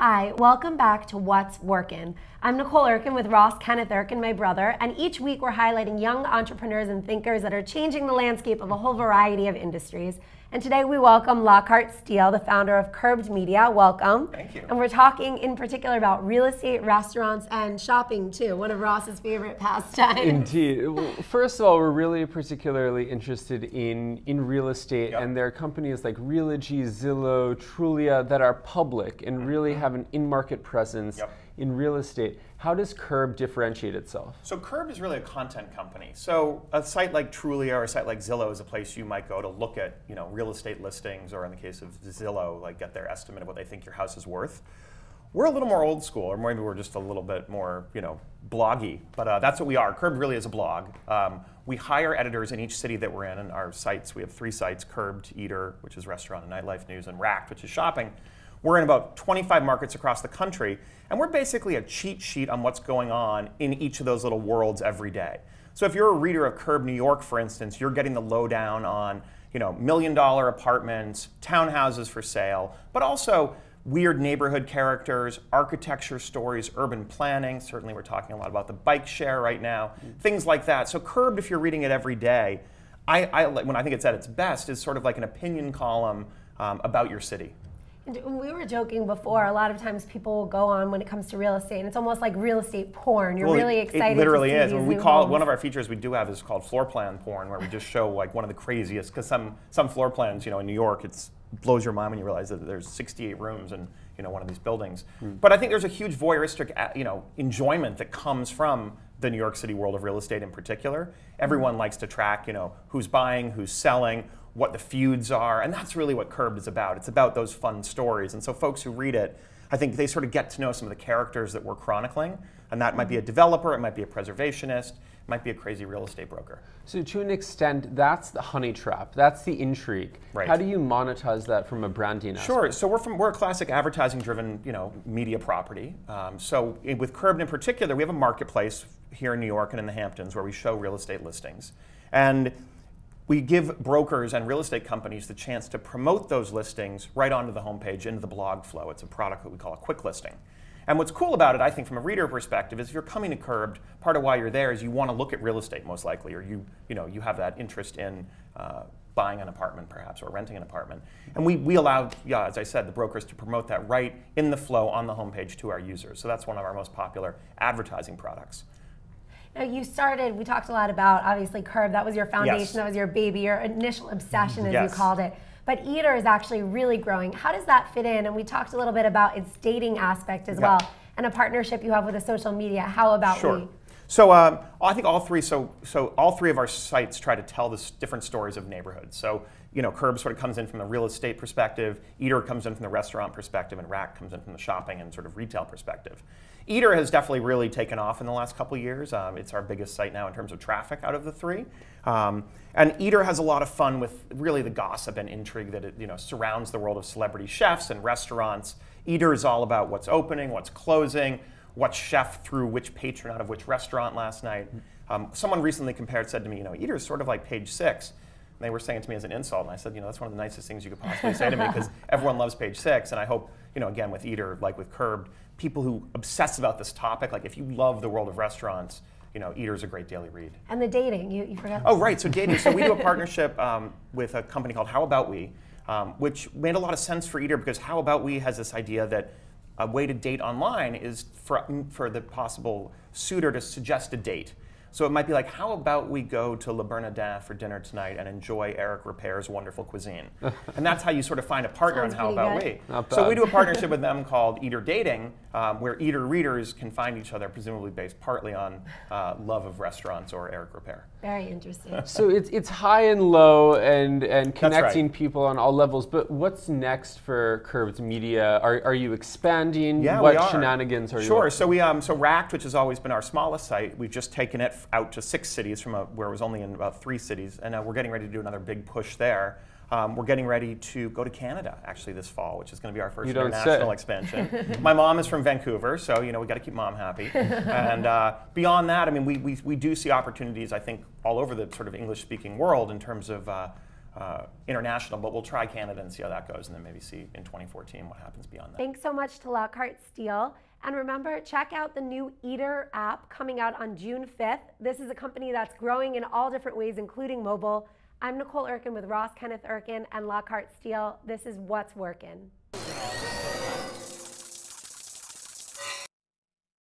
Hi, welcome back to What's Workin'. I'm Nicole Erkin with Ross Kenneth Erkin, my brother, and each week we're highlighting young entrepreneurs and thinkers that are changing the landscape of a whole variety of industries. And today we welcome Lockhart Steele, the founder of Curbed Media. Welcome. Thank you. And we're talking in particular about real estate, restaurants, and shopping too, one of Ross's favorite pastimes. Indeed. Well, first of all, we're really particularly interested in real estate, and there are companies like Realogy, Zillow, Trulia that are public and really have an in-market presence in real estate. How does Curb differentiate itself? So Curb is really a content company. So a site like Trulia or a site like Zillow is a place you might go to look at, real estate listings, or in the case of Zillow, like get their estimate of what they think your house is worth. We're a little more old school, or maybe we're just a little bit more, bloggy. But that's what we are. Curb really is a blog. We hire editors in each city that we're in, and our sites. We have 3 sites: Curbed, Eater, which is restaurant and nightlife news, and Racked, which is shopping. We're in about 25 markets across the country, and we're basically a cheat sheet on what's going on in each of those little worlds every day. So if you're a reader of Curb New York, for instance, you're getting the lowdown on $1 million apartments, townhouses for sale, but also weird neighborhood characters, architecture stories, urban planning. Certainly we're talking a lot about the bike share right now, things like that. So Curbed, if you're reading it every day, when I think it's at its best, is sort of like an opinion column about your city. And we were joking before, a lot of times people will go on when it comes to real estate, and it's almost like real estate porn. You're really excited. It literally to see is. these When we new call homes. it, one of our features we do have is called floor plan porn, where we just show like one of the craziest, because some floor plans, in New York, it blows your mind when you realize that there's 68 rooms in one of these buildings. But I think there's a huge voyeuristic enjoyment that comes from the New York City world of real estate in particular. Everyone likes to track who's buying, who's selling, what the feuds are, and that's really what Curbed is about. It's about those fun stories, and so folks who read it, I think they sort of get to know some of the characters that we're chronicling, and that might be a developer, it might be a preservationist, it might be a crazy real estate broker. So to an extent, that's the honey trap, that's the intrigue. Right. How do you monetize that from a branding aspect? Sure, so we're a classic advertising-driven media property. So with Curbed in particular, we have a marketplace here in New York and in the Hamptons where we show real estate listings. And we give brokers and real estate companies the chance to promote those listings right onto the homepage, into the blog flow. It's a product that we call a quick listing. And what's cool about it, I think, from a reader perspective, is if you're coming to Curbed, part of why you're there is you want to look at real estate most likely, or you have that interest in buying an apartment perhaps, or renting an apartment. And we allow, as I said, the brokers to promote that right in the flow on the homepage to our users. So that's one of our most popular advertising products. Now you started, we talked a lot about, obviously, Curb, that was your foundation, Yes. that was your baby, your initial obsession, as Yes. you called it. But Eater is actually really growing. How does that fit in? And we talked a little bit about its dating aspect as well, and a partnership you have with the social media. How about we? So I think all three. So all 3 of our sites try to tell this different stories of neighborhoods. So Curb sort of comes in from the real estate perspective. Eater comes in from the restaurant perspective, and Rack comes in from the shopping and sort of retail perspective. Eater has definitely really taken off in the last couple of years. It's our biggest site now in terms of traffic out of the 3. And Eater has a lot of fun with really the gossip and intrigue that it surrounds the world of celebrity chefs and restaurants. Eater is all about what's opening, what's closing, what chef threw which patron out of which restaurant last night. Someone recently said to me, Eater is sort of like Page 6. And they were saying it to me as an insult, and I said, that's one of the nicest things you could possibly say to me, because everyone loves Page 6, and I hope, again, with Eater, like with Curbed, people who obsess about this topic, like if you love the world of restaurants, Eater is a great daily read. And the dating, you forgot. Oh, right, so dating. So we do a partnership with a company called How About We, which made a lot of sense for Eater, because How About We has this idea that a way to date online is for the possible suitor to suggest a date. So it might be like, how about we go to Le Bernardin for dinner tonight and enjoy Eric Ripert's wonderful cuisine? And that's how you sort of find a partner on How About We. So we do a partnership with them called Eater Dating, where Eater readers can find each other, presumably based partly on love of restaurants or Eric Ripert. Very interesting. So it's high and low and connecting right. people on all levels, but what's next for Curbed Media? Are you expanding? Yeah, what we are. shenanigans are you Sure, so Racked, which has always been our smallest site, we've just taken it out to 6 cities from where it was only in about 3 cities, and we're getting ready to do another big push there. We're getting ready to go to Canada actually this fall, which is going to be our first international expansion. My mom is from Vancouver, so we got to keep mom happy. And beyond that, I mean, we do see opportunities, I think, all over the sort of English-speaking world in terms of international, but we'll try Canada and see how that goes, and then maybe see in 2014 what happens beyond that. Thanks so much to Lockhart Steele. And remember, check out the new Eater app coming out on June 5th. This is a company that's growing in all different ways, including mobile. I'm Nicole Erkin with Ross Kenneth Erkin and Lockhart Steele. This is What's Workin'.